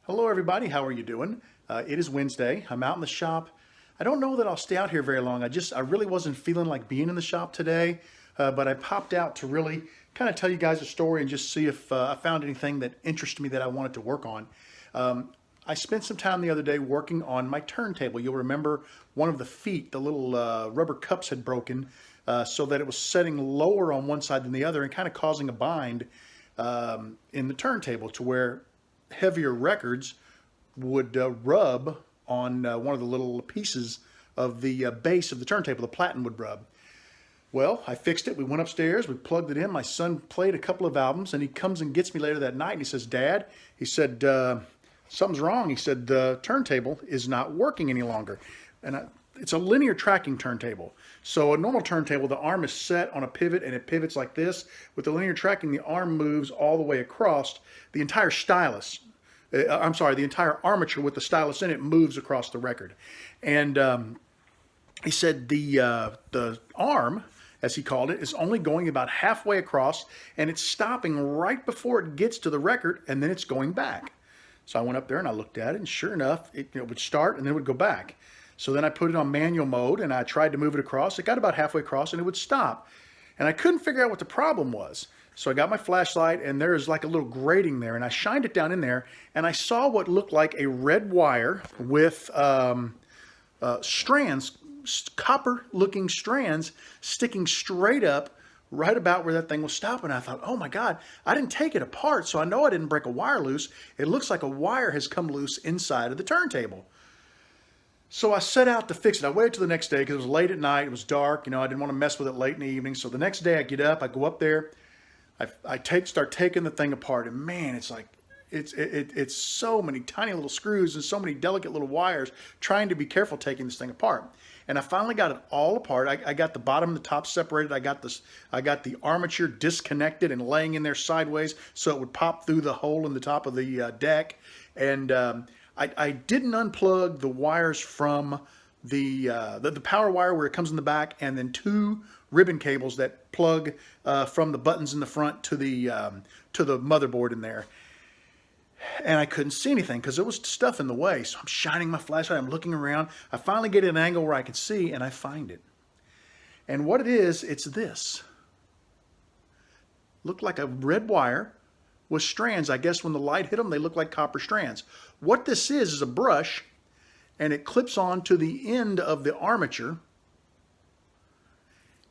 Hello everybody, how are you doing? It is Wednesday. I'm out in the shop. I don't know that I'll stay out here very long. I really wasn't feeling like being in the shop today, but I popped out to really kind of tell you guys a story and just see if I found anything that interested me that I wanted to work on. I spent some time the other day working on my turntable. You'll remember one of the feet, the little rubber cups had broken so that it was setting lower on one side than the other and kind of causing a bind in the turntable to where heavier records would rub on one of the little pieces of the base of the turntable. The platen would rub. Well, I fixed it. We went upstairs. We plugged it in. My son played a couple of albums, and he comes and gets me later that night, and he says, "Dad," he said, "something's wrong." He said, "The turntable is not working any longer." And it's a linear tracking turntable. So a normal turntable, the arm is set on a pivot, and it pivots like this. With the linear tracking, the arm moves all the way across. The entire stylus, the entire armature with the stylus in it moves across the record. And he said the arm, as he called it, is only going about halfway across, and it's stopping right before it gets to the record, and then it's going back. So I went up there and I looked at it, and sure enough, it would start and then it would go back. So then I put it on manual mode and I tried to move it across. It got about halfway across and it would stop. And I couldn't figure out what the problem was. So I got my flashlight and there's like a little grating there, and I shined it down in there and I saw what looked like a red wire with strands, copper looking strands sticking straight up right about where that thing was stopping. I thought, oh my God, I didn't take it apart, so I know I didn't break a wire loose. It looks like a wire has come loose inside of the turntable. So I set out to fix it. I waited till the next day because it was late at night. It was dark. I didn't want to mess with it late in the evening. So the next day I get up, I go up there, I start taking the thing apart, and man, it's like, it's so many tiny little screws and so many delicate little wires trying to be careful taking this thing apart. And I finally got it all apart. I got the bottom and the top separated. I got the armature disconnected and laying in there sideways so it would pop through the hole in the top of the deck. And I didn't unplug the wires from the power wire where it comes in the back, and then two ribbon cables that plug from the buttons in the front to the motherboard in there. And I couldn't see anything because there was stuff in the way. So I'm shining my flashlight. I'm looking around. I finally get an angle where I can see, and I find it. And what it is, it's this. Looked like a red wire with strands. I guess when the light hit them, they look like copper strands. What this is a brush, and it clips on to the end of the armature.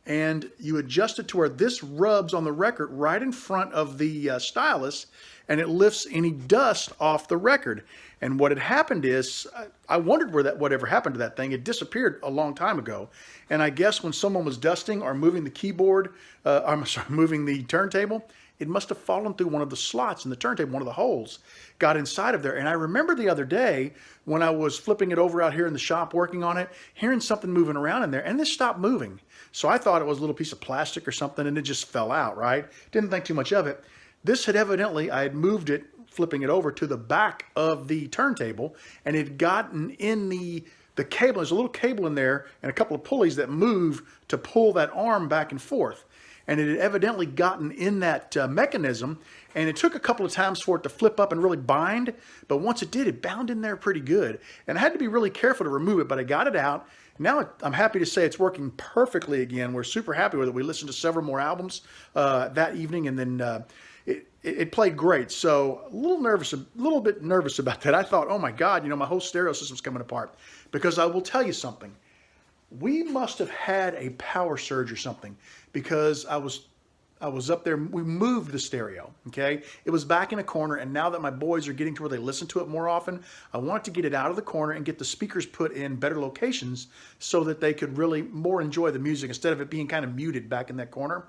And you adjust it to where this rubs on the record right in front of the stylus, and it lifts any dust off the record. And what had happened is, I wondered whatever happened to that thing. It disappeared a long time ago. And I guess when someone was dusting or moving the keyboard, moving the turntable, it must have fallen through one of the slots in the turntable, one of the holes, got inside of there. And I remember the other day when I was flipping it over out here in the shop working on it, hearing something moving around in there, and this stopped moving. So I thought it was a little piece of plastic or something, and it just fell out, right? Didn't think too much of it. This had evidently, I had moved it, flipping it over to the back of the turntable, and it had gotten in the cable. There's a little cable in there and a couple of pulleys that move to pull that arm back and forth. And it had evidently gotten in that mechanism, and it took a couple of times for it to flip up and really bind, but once it did, it bound in there pretty good. And I had to be really careful to remove it, but I got it out. Now I'm happy to say it's working perfectly again. We're super happy with it. We listened to several more albums that evening, and then it played great. So a little bit nervous about that. I thought, oh my God, my whole stereo system's coming apart. Because I will tell you something. We must have had a power surge or something, because I was up there. We moved the stereo, okay? It was back in a corner, and now that my boys are getting to where they listen to it more often, I wanted to get it out of the corner and get the speakers put in better locations so that they could really more enjoy the music instead of it being kind of muted back in that corner.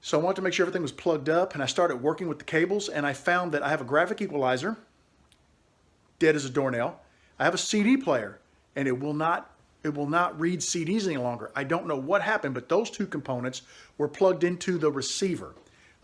So I wanted to make sure everything was plugged up, and I started working with the cables, and I found that I have a graphic equalizer, dead as a doornail. I have a CD player, and it will not read CDs any longer. I don't know what happened, but those two components were plugged into the receiver.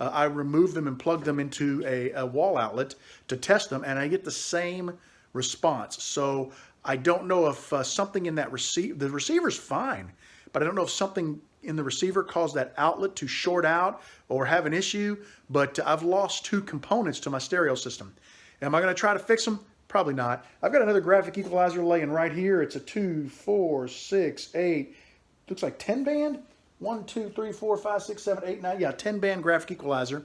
I removed them and plugged them into a wall outlet to test them, and I get the same response. So I don't know if something in that the receiver's fine, but I don't know if something in the receiver caused that outlet to short out or have an issue, but I've lost two components to my stereo system. Am I going to try to fix them? Probably not. I've got another graphic equalizer laying right here. It's a 2, 4, 6, 8, looks like 10 band. 1, 2, 3, 4, 5, 6, 7, 8, 9. Yeah, 10 band graphic equalizer.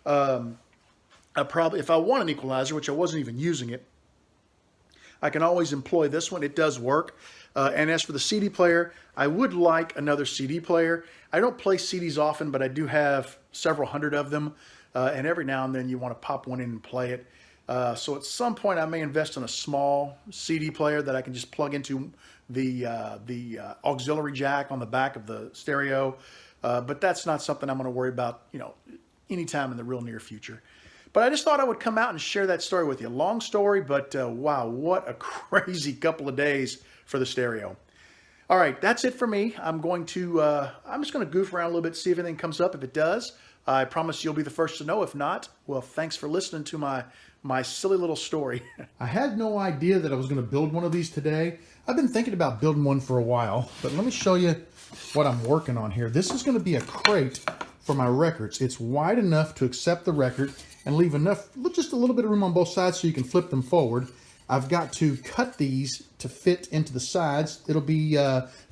I probably, if I want an equalizer, which I wasn't even using it, I can always employ this one. It does work. And as for the CD player, I would like another CD player. I don't play CDs often, but I do have several hundred of them. And every now and then you want to pop one in and play it. So at some point I may invest in a small CD player that I can just plug into the auxiliary jack on the back of the stereo. But that's not something I'm going to worry about, anytime in the real near future. But I just thought I would come out and share that story with you. Long story, but wow, what a crazy couple of days for the stereo. All right, that's it for me. I'm just going to goof around a little bit, see if anything comes up. If it does, I promise you'll be the first to know. If not, well, thanks for listening to my silly little story. I had no idea that I was going to build one of these today. I've been thinking about building one for a while, but let me show you what I'm working on here. This is going to be a crate for my records. It's wide enough to accept the record and leave enough, just a little bit of room on both sides so you can flip them forward. I've got to cut these to fit into the sides. It'll be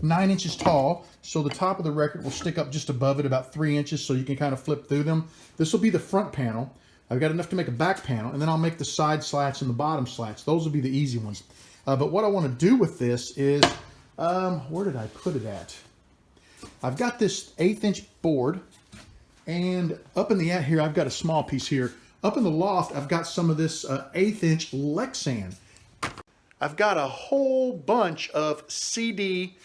9 inches tall, so the top of the record will stick up just above it, about 3 inches, so you can kind of flip through them. This will be the front panel. I've got enough to make a back panel, and then I'll make the side slats and the bottom slats. Those will be the easy ones. But what I want to do with this is, where did I put it at? I've got this 1/8 inch board, and up in the here, I've got a small piece here. Up in the loft, I've got some of this 1/8 inch Lexan. I've got a whole bunch of CD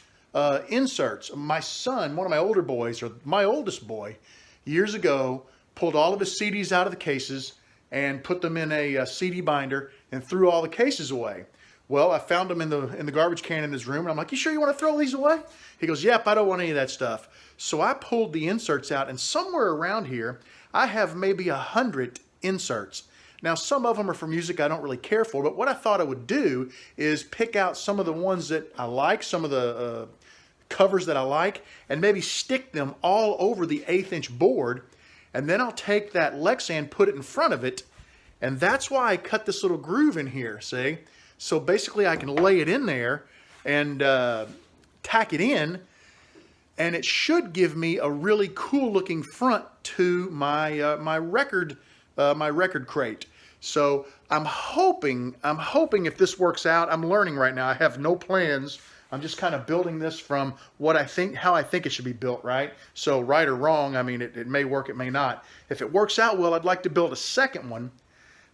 inserts. My son, one of my older boys, or my oldest boy, years ago, pulled all of his CDs out of the cases and put them in a CD binder and threw all the cases away. Well, I found them in the garbage can in his room, and I'm like, "You sure you want to throw these away?" He goes, "Yep, I don't want any of that stuff." So I pulled the inserts out, and somewhere around here, I have maybe 100 inserts. Now, some of them are for music I don't really care for, but what I thought I would do is pick out some of the ones that I like, some of the covers that I like, and maybe stick them all over the 1/8 inch board, and then I'll take that Lexan, put it in front of it, and that's why I cut this little groove in here, see? So basically I can lay it in there and tack it in, and it should give me a really cool looking front to my my record crate. So I'm hoping if this works out. I'm learning right now. I have no plans. I'm just kind of building this from how I think it should be built, right? So right or wrong, I mean, it may work, it may not. If it works out well, I'd like to build a second one,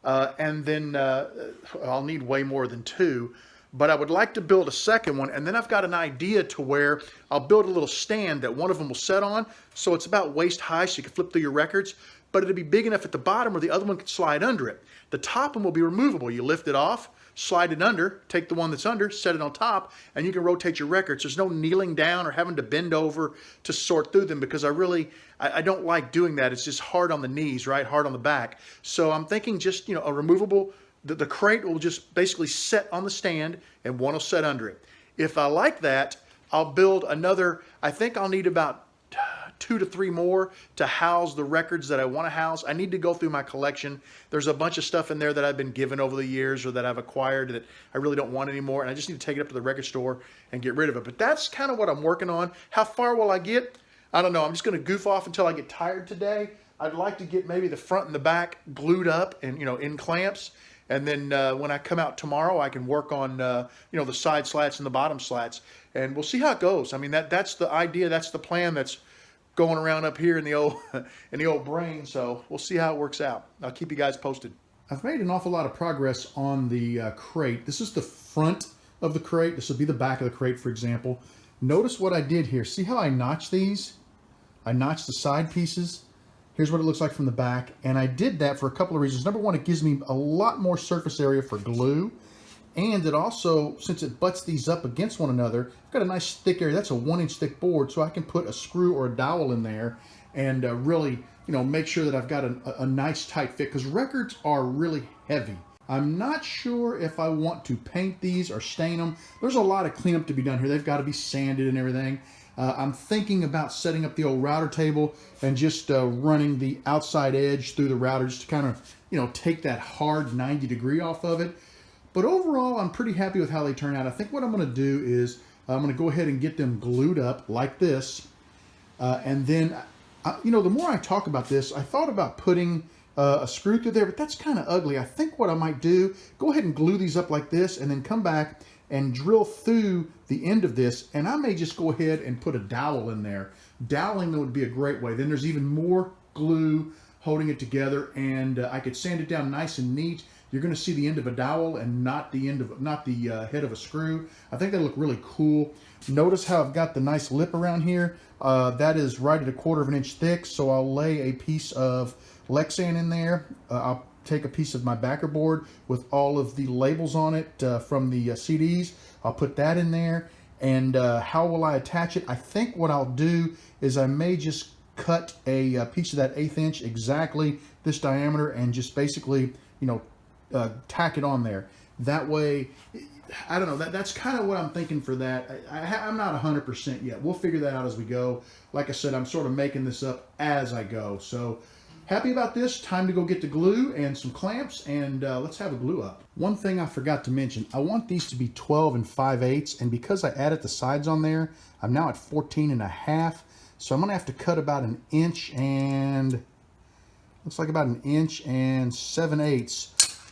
and then I'll need way more than 2. But I would like to build a second one, and then I've got an idea to where I'll build a little stand that one of them will set on, so it's about waist high so you can flip through your records, but it'll be big enough at the bottom where the other one can slide under it. The top one will be removable. You lift it off, slide it under, take the one that's under, set it on top, and you can rotate your records. There's no kneeling down or having to bend over to sort through them, because I don't like doing that. It's just hard on the knees, right? Hard on the back. So I'm thinking just, a removable. The crate will just basically set on the stand, and one will set under it. If I like that, I'll build another. I think I'll need about 2 to 3 more to house the records that I want to house. I need to go through my collection. There's a bunch of stuff in there that I've been given over the years or that I've acquired that I really don't want anymore, and I just need to take it up to the record store and get rid of it. But that's kind of what I'm working on. How far will I get? I don't know. I'm just going to goof off until I get tired today. I'd like to get maybe the front and the back glued up and, in clamps. And then when I come out tomorrow, I can work on, the side slats and the bottom slats. And we'll see how it goes. I mean, that's the idea. That's the plan that's going around up here in the old brain. So we'll see how it works out. I'll keep you guys posted. I've made an awful lot of progress on the crate. This is the front of the crate. This will be the back of the crate, for example. Notice what I did here. See how I notched these? I notched the side pieces. Here's what it looks like from the back, and I did that for a couple of reasons. Number one, it gives me a lot more surface area for glue, and it also, since it butts these up against one another, I've got a nice thick area. That's a 1-inch thick board, so I can put a screw or a dowel in there and really, make sure that I've got a nice tight fit, because records are really heavy. I'm not sure if I want to paint these or stain them. There's a lot of cleanup to be done here. They've got to be sanded and everything. I'm thinking about setting up the old router table and just running the outside edge through the router just to kind of, take that hard 90 degree off of it. But overall, I'm pretty happy with how they turn out. I think what I'm going to do is I'm going to go ahead and get them glued up like this. And then, the more I talk about this, I thought about putting a screw through there, but that's kind of ugly. I think what I might do, go ahead and glue these up like this and then come back and drill through the end of this. And I may just go ahead and put a dowel in there. Doweling would be a great way. Then there's even more glue holding it together, and I could sand it down nice and neat. You're going to see the end of a dowel and not the head of a screw. I think they look really cool. Notice how I've got the nice lip around here. That is right at 1/4 of an inch thick, so I'll lay a piece of Lexan in there. I'll take a piece of my backer board with all of the labels on it from the CDs. I'll put that in there. And how will I attach it? I think what I'll do is I may just cut a piece of that 1/8 inch, exactly this diameter, and just basically, tack it on there. That way, I don't know, that's kind of what I'm thinking for that. I'm not 100% yet. We'll figure that out as we go. Like I said, I'm sort of making this up as I go. So happy about this. Time to go get the glue and some clamps, and let's have a glue up. One thing I forgot to mention, I want these to be 12 and 5/8, and because I added the sides on there, I'm now at 14.5. So I'm gonna have to cut about 1 inch and, looks like about 1 inch and 7/8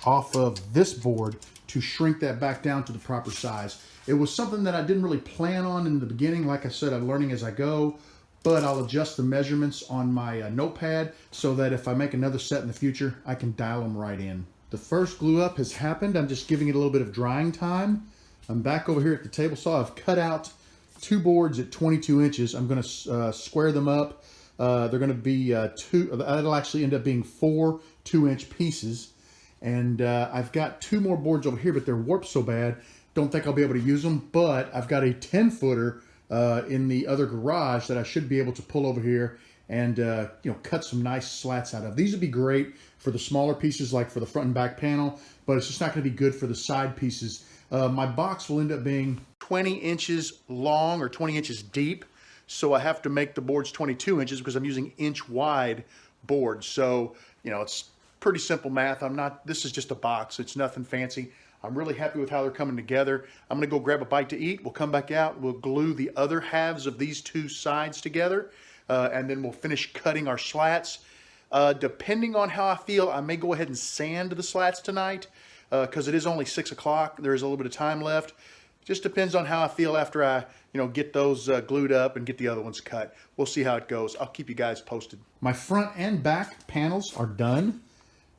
off of this board to shrink that back down to the proper size. It was something that I didn't really plan on in the beginning. Like I said, I'm learning as I go, but I'll adjust the measurements on my notepad so that if I make another set in the future, I can dial them right in. The first glue up has happened. I'm just giving it a little bit of drying time. I'm back over here at the table saw. I've cut out 2 boards at 22 inches. I'm going to square them up. They're going to be that'll actually end up being 4 2-inch pieces. And I've got 2 more boards over here, but they're warped so bad, don't think I'll be able to use them. But I've got a 10-footer in the other garage that I should be able to pull over here and cut some nice slats out of. These would be great for the smaller pieces, like for the front and back panel, but it's just not going to be good for the side pieces. My box will end up being 20 inches long or 20 inches deep, so I have to make the boards 22 inches because I'm using inch-wide boards. So, it's pretty simple math. This is just a box. It's nothing fancy. I'm really happy with how they're coming together. I'm going to go grab a bite to eat. We'll come back out. We'll glue the other halves of these 2 sides together, and then we'll finish cutting our slats. Depending on how I feel, I may go ahead and sand the slats tonight because it is only 6 o'clock. There's a little bit of time left. Just depends on how I feel after I, get those glued up and get the other ones cut. We'll see how it goes. I'll keep you guys posted. My front and back panels are done.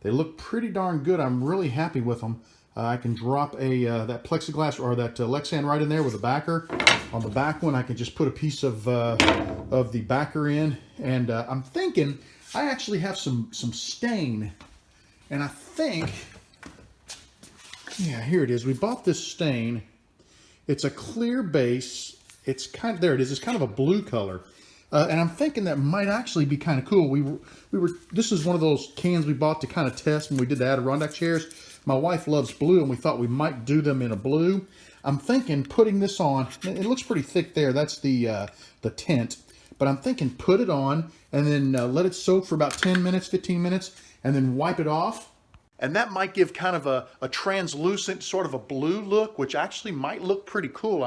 They look pretty darn good. I'm really happy with them. I can drop that plexiglass or that Lexan right in there with a backer. On the back one, I can just put a piece of the backer in. And I'm thinking I actually have some stain. And I think, yeah, here it is. We bought this stain. It's a clear base. It's kind of, there it is. It's kind of a blue color. And I'm thinking that might actually be kind of cool. This is one of those cans we bought to kind of test when we did the Adirondack chairs. My wife loves blue, and we thought we might do them in a blue. I'm thinking putting this on, it looks pretty thick there. That's the tint. But I'm thinking put it on and then let it soak for about 10 minutes, 15 minutes, and then wipe it off. And that might give kind of a translucent sort of a blue look, which actually might look pretty cool.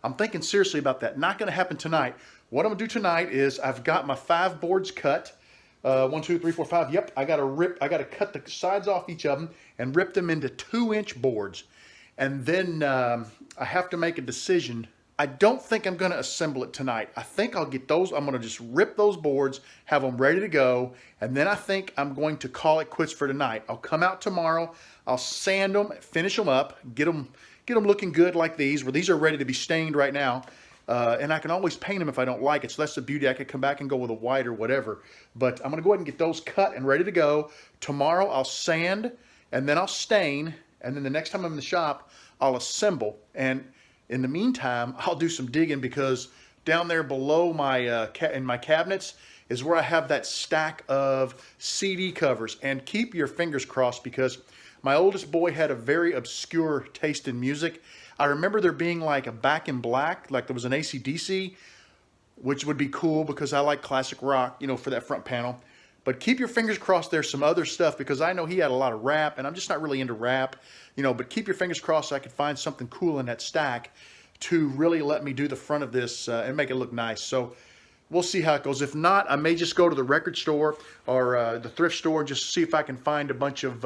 I'm thinking seriously about that. Not going to happen tonight. What I'm going to do tonight is I've got my 5 boards cut. 1, 2, 3, 4, 5. Yep, I got to cut the sides off each of them and rip them into 2-inch boards. And then I have to make a decision. I don't think I'm going to assemble it tonight. I think I'll get those. I'm going to just rip those boards, have them ready to go, and then I think I'm going to call it quits for tonight. I'll come out tomorrow. I'll sand them, finish them up, get them looking good like these, where these are ready to be stained right now. And I can always paint them if I don't like it. So that's the beauty. I could come back and go with a white or whatever. But I'm going to go ahead and get those cut and ready to go. Tomorrow I'll sand and then I'll stain. And then the next time I'm in the shop, I'll assemble. And in the meantime, I'll do some digging because down there below my in my cabinets is where I have that stack of CD covers. And keep your fingers crossed because my oldest boy had a very obscure taste in music. I remember there being like a Back in Black, like there was an AC/DC, which would be cool because I like classic rock, you know, for that front panel. But keep your fingers crossed there's some other stuff, because I know he had a lot of wrap, and I'm just not really into wrap, you know, but keep your fingers crossed I could find something cool in that stack to really let me do the front of this and make it look nice. So we'll see how it goes. If not, I may just go to the record store or the thrift store, just see if I can find a bunch of,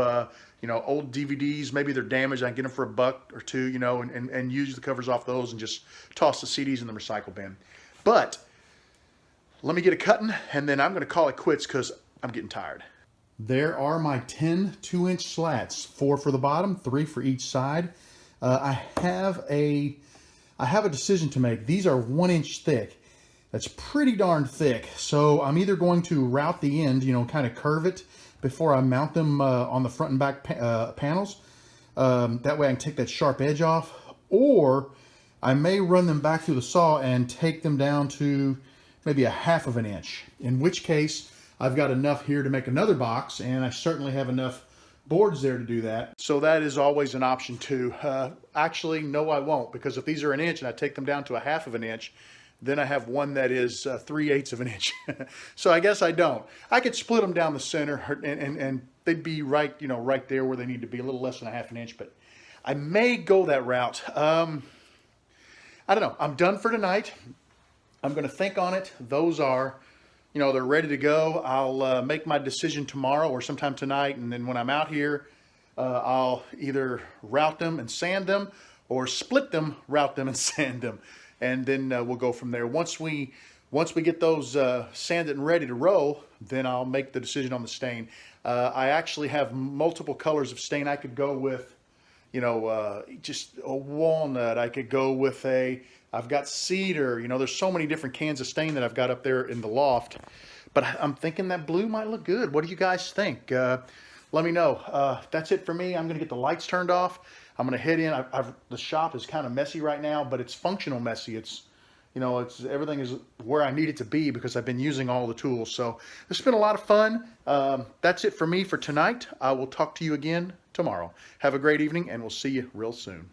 you know, old DVDs. Maybe they're damaged. I can get them for $1 or $2, you know, and use the covers off those and just toss the CDs in the recycle bin. But let me get it cutting, and then I'm going to call it quits because I'm getting tired. There are my 10 2-inch slats, 4 for the bottom, 3 for each side. I have a decision to make. These are 1 inch thick. That's pretty darn thick. So I'm either going to route the end, you know, kind of curve it before I mount them on the front and back panels. That way I can take that sharp edge off. Or I may run them back through the saw and take them down to maybe 1/2 inch. In which case, I've got enough here to make another box, and I certainly have enough boards there to do that. So that is always an option too. Actually, no, I won't, because if these are 1 inch and I take them down to 1/2 inch, then I have one that is 3/8 of an inch. So I guess I don't. I could split them down the center, and they'd be right, you know, right there where they need to be, a little less than 1/2 inch. But I may go that route. I don't know. I'm done for tonight. I'm going to think on it. Those are, you know, they're ready to go. I'll make my decision tomorrow or sometime tonight, and then when I'm out here, I'll either route them and sand them, or split them, route them, and sand them, and then we'll go from there. Once we get those sanded and ready to roll, then I'll make the decision on the stain. I actually have multiple colors of stain I could go with. You know, just a walnut. I could go with I've got cedar. You know, there's so many different cans of stain that I've got up there in the loft. But I'm thinking that blue might look good. What do you guys think? Let me know. That's it for me. I'm going to get the lights turned off. I'm going to head in. The shop is kind of messy right now, but it's functional messy. It's, you know, everything is where I need it to be because I've been using all the tools. So it's been a lot of fun. That's it for me for tonight. I will talk to you again tomorrow. Have a great evening, and we'll see you real soon.